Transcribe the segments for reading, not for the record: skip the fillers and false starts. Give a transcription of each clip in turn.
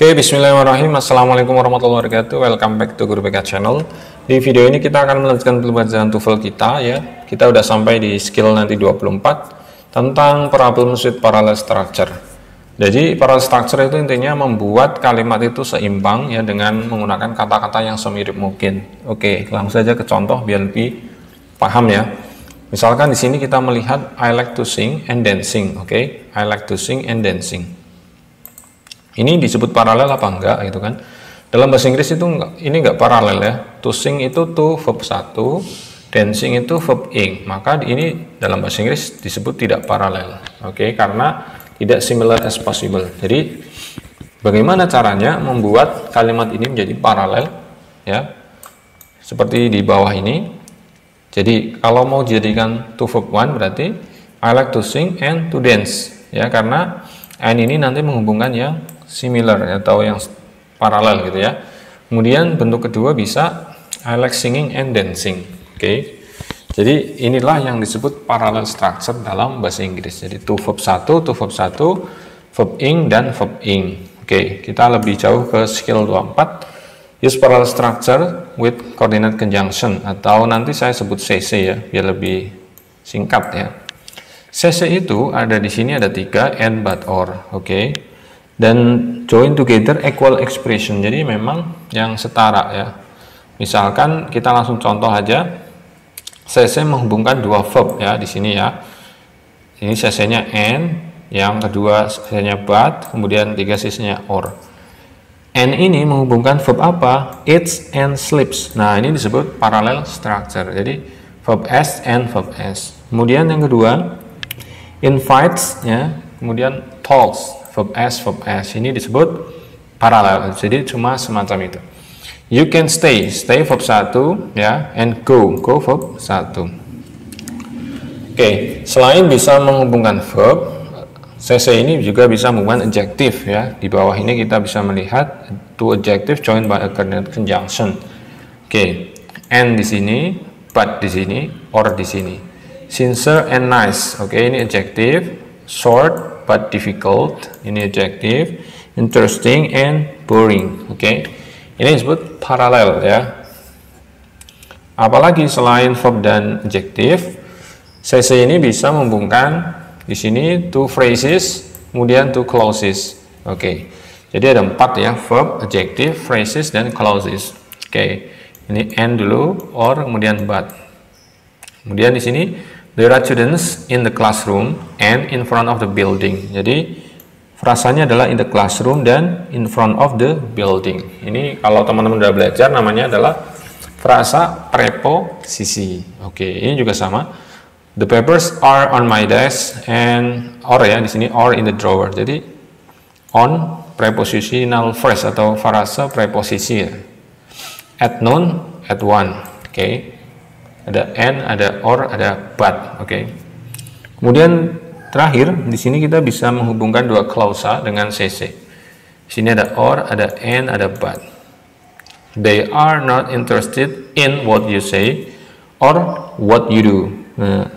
Oke, bismillahirrahmanirrahim. Assalamualaikum warahmatullahi wabarakatuh. Welcome back to Guru BK Channel. Di video ini kita akan melanjutkan pelajaran TOEFL kita ya. Kita udah sampai di skill nanti 24 tentang problem with parallel structure. Jadi parallel structure itu intinya membuat kalimat itu seimbang ya dengan menggunakan kata-kata yang semirip mungkin. Oke, langsung saja ke contoh biar lebih paham ya. Misalkan di sini kita melihat I like to sing and dancing. Oke, I like to sing and dancing. Ini disebut paralel apa enggak gitu kan? Dalam bahasa Inggris itu ini enggak paralel ya. To sing itu to verb 1, dancing itu verb ing. Maka ini dalam bahasa Inggris disebut tidak paralel. Oke, karena tidak similar as possible. Jadi bagaimana caranya membuat kalimat ini menjadi paralel ya? Seperti di bawah ini. Jadi kalau mau jadikan to verb 1 berarti I like to sing and to dance ya, karena and ini nanti menghubungkan yang similar atau yang paralel gitu ya. Kemudian bentuk kedua bisa I like singing and dancing. Oke. Jadi inilah yang disebut parallel structure dalam bahasa Inggris. Jadi to verb 1, verb ing dan verb ing. Oke, kita lebih jauh ke skill 24. Use parallel structure with coordinate conjunction, atau nanti saya sebut CC ya biar lebih singkat ya. CC itu ada di sini ada 3, and, but, or. Oke. Dan join together equal expression. Jadi memang yang setara ya. Misalkan kita langsung contoh aja. CC menghubungkan dua verb ya di sini ya. Ini CC-nya and, yang kedua CC-nya but, kemudian 3 CC-nya or. And ini menghubungkan verb apa? Eats and sleeps. Nah, ini disebut parallel structure. Jadi verb S and verb S. Kemudian yang kedua invites ya, kemudian talks. Verb S. Ini disebut paralel. Jadi cuma semacam itu. You can stay verb 1 ya, and go verb 1. Oke, selain bisa menghubungkan verb, CC ini juga bisa menghubungkan adjective ya. Di bawah ini kita bisa melihat two adjective joined by a coordinate conjunction. Oke, and di sini, but di sini, or di sini. Sincere and nice. Oke, ini adjective. Short but difficult, ini adjective. Interesting and boring. Oke, ini disebut paralel ya. Apalagi selain verb dan adjective, CC ini bisa menghubungkan di sini two phrases, kemudian two clauses. Oke, jadi ada 4 ya, verb, adjective, phrases, dan clauses. Oke, ini and dulu, or, kemudian but. Kemudian di sini there are students in the classroom and in front of the building. Jadi frasanya adalah in the classroom dan in front of the building. Ini kalau teman-teman sudah belajar namanya adalah frasa preposisi. Oke, ini juga sama. The papers are on my desk and or ya di sini or in the drawer. Jadi on prepositional phrase atau frasa preposisi ya. At noon, at 1. Oke. Ada and, ada or, ada but. Oke. Kemudian terakhir di sini kita bisa menghubungkan dua klausa dengan CC. Di sini ada or, ada and, ada but. They are not interested in what you say or what you do. Nah,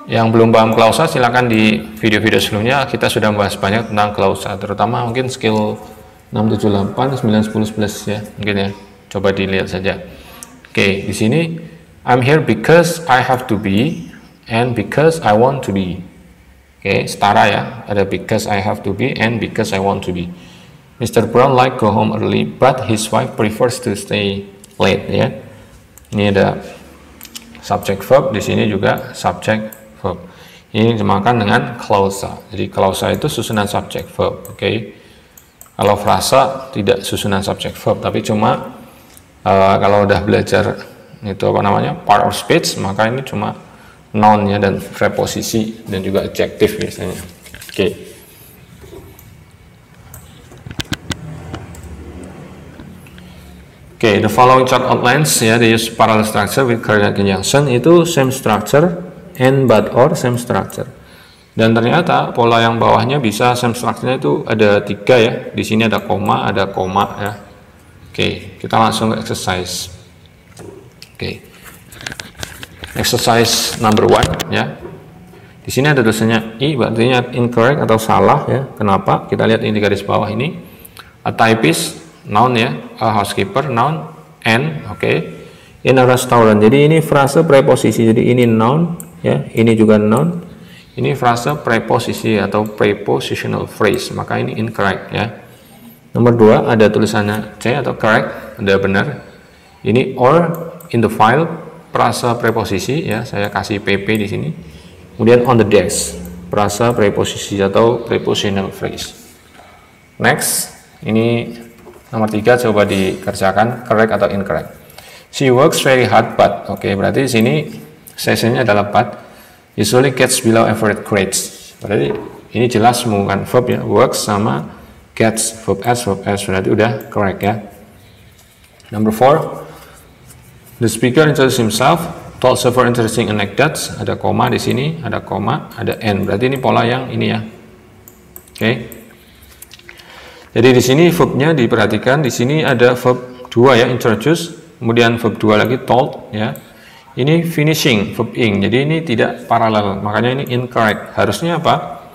yang belum paham klausa silakan di video-video sebelumnya kita sudah membahas banyak tentang klausa, terutama mungkin skill 6, 7, 8, 9, 10, 11 ya mungkin ya. Coba dilihat saja. Oke, di sini I'm here because I have to be and because I want to be. Oke, setara ya. Ada because I have to be and because I want to be. Mr. Brown like go home early but his wife prefers to stay late ya. Ini ada subject verb, di sini juga subject verb. Ini dimakan dengan klausa. Jadi klausa itu susunan subject verb. Oke. Kalau frasa tidak susunan subject verb, tapi cuma kalau udah belajar itu apa namanya part of speech, maka ini cuma noun-nya dan preposisi dan juga adjective biasanya. Oke. Oke, the following chart outlines ya, they use parallel structure with coordinate conjunction. Itu same structure, and, but, or, same structure. Dan ternyata pola yang bawahnya bisa same structure-nya itu ada 3 ya. Di sini ada koma ya. Oke, kita langsung ke exercise. Oke. Exercise number 1 ya. Di sini ada tulisannya I, berarti incorrect atau salah ya. Kenapa? Kita lihat ini di garis bawah ini. A typist, noun ya. A housekeeper, noun. And, oke. In a restaurant. Jadi ini frase preposisi. Jadi ini noun ya. Ini juga noun. Ini frase preposisi atau prepositional phrase. Maka ini incorrect ya. Nomor 2 ada tulisannya C atau correct, ada benar. Ini or in the file, frasa preposisi ya, saya kasih PP di sini. Kemudian on the desk, frasa preposisi atau prepositional phrase. Next, ini nomor 3 coba dikerjakan, correct atau incorrect. She works very hard but, oke, berarti di sini sessionnya adalah but. Usually gets below average grades. Berarti ini jelas menggunakan verb ya, works sama gets, verb S, berarti udah correct ya. Number 4, the speaker introduced himself, told several interesting anecdotes. Ada koma di sini, ada koma, ada and. Berarti ini pola yang ini ya. Oke. Jadi di sini verbnya diperhatikan. Di sini ada verb 2 ya, introduce. Kemudian verb 2 lagi, told ya. Ini finishing, verb ing. Jadi ini tidak paralel. Makanya ini incorrect. Harusnya apa?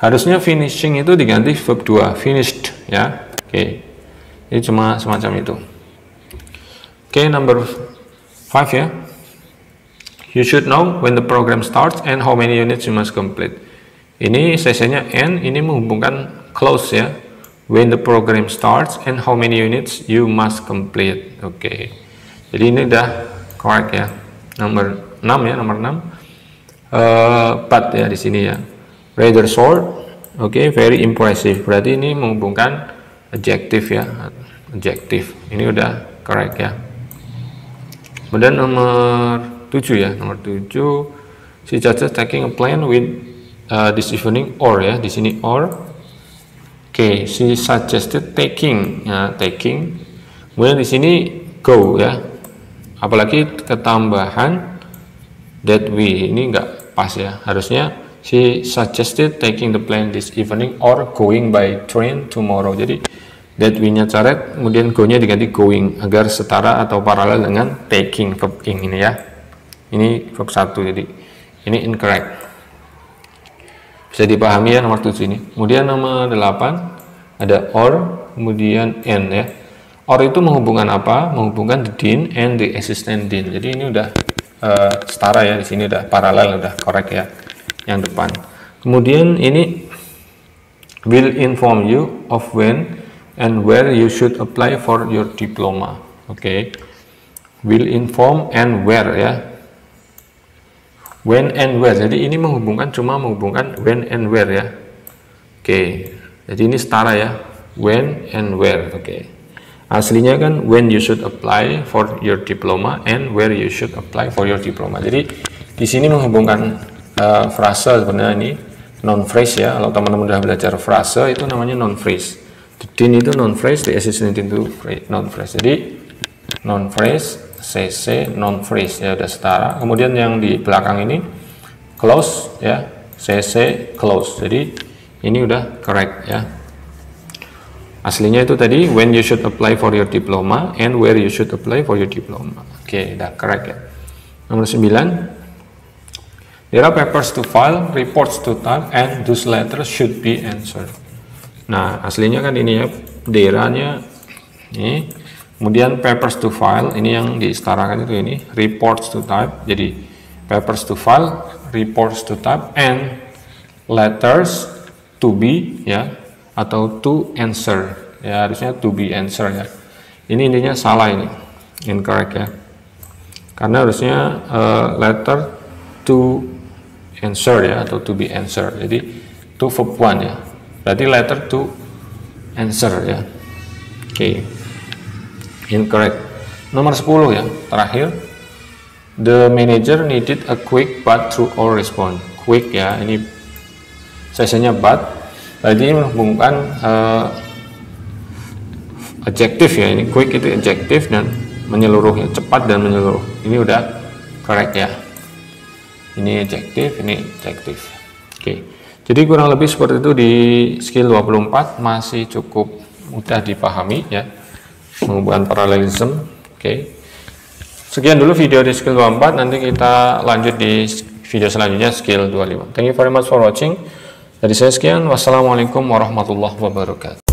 Harusnya finishing itu diganti verb 2, finished ya. Oke. Ini cuma semacam itu. Oke, number 5 ya. You should know when the program starts and how many units you must complete. Ini sesinya and, ini menghubungkan close ya. When the program starts and how many units you must complete. Oke. Jadi ini udah correct ya. Nomor 6 ya, nomor 6. But ya di sini ya. Rather short. Oke, very impressive. Berarti ini menghubungkan adjective ya. Adjective. Ini udah correct ya. Kemudian nomor 7 ya, nomor 7, she suggested taking a plane with this evening or ya, di sini or. Oke, she suggested taking ya, taking. Kemudian di sini go ya. Apalagi ketambahan that we, ini enggak pas ya. Harusnya she suggested taking the plane this evening or going by train tomorrow. Jadi that we-nya coret, kemudian go-nya diganti going agar setara atau paralel dengan taking, verb ing ini ya. Ini verb 1, jadi ini incorrect. Bisa dipahami ya nomor 7 ini. Kemudian nomor 8 ada or, kemudian and ya. Or itu menghubungkan apa? Menghubungkan the dean and the assistant dean. Jadi ini udah setara ya, di sini udah paralel, udah correct ya. Yang depan. Kemudian ini will inform you of when and where you should apply for your diploma. Oke. Will inform and where ya. When and where. Jadi ini cuma menghubungkan when and where ya. Oke. Jadi ini setara ya. When and where. Oke. Aslinya kan when you should apply for your diploma and where you should apply for your diploma. Jadi di sini menghubungkan frase sebenarnya ini non phrase ya. Kalau teman-teman sudah belajar frase itu namanya non phrase. The dean itu non phrase, the assistant itu non phrase. Jadi non phrase, CC, non phrase ya udah setara. Kemudian yang di belakang ini close ya, CC close. Jadi ini udah correct ya. Aslinya itu tadi when you should apply for your diploma and where you should apply for your diploma. Oke, udah correct ya. Nomor 9. There are papers to file, reports to type, and those letters should be answered. Nah, aslinya kan ini ya, daerahnya ini. Kemudian papers to file, ini yang disetarakan itu ini, reports to type. Jadi papers to file, reports to type, and letters to be ya, atau to answer. Ya, harusnya to be answer ya. Ini intinya salah ini, incorrect ya. Karena harusnya letter to answer ya, atau to be answer. Jadi to verb 1 ya. Berarti letter to answer ya. Oke. Incorrect. Nomor 10 ya, terakhir. The manager needed a quick but true or response. Quick ya, ini sessionnya but. Berarti ini menghubungkan adjective ya. Ini quick itu adjective dan menyeluruh ya, cepat dan menyeluruh. Ini udah correct ya. Ini adjective, ini adjective. Oke. Jadi kurang lebih seperti itu di skill 24, masih cukup mudah dipahami ya, menghubungkan parallelism. Oke. Sekian dulu video di skill 24, nanti kita lanjut di video selanjutnya skill 25. Thank you very much for watching. Dari saya sekian, wassalamualaikum warahmatullahi wabarakatuh.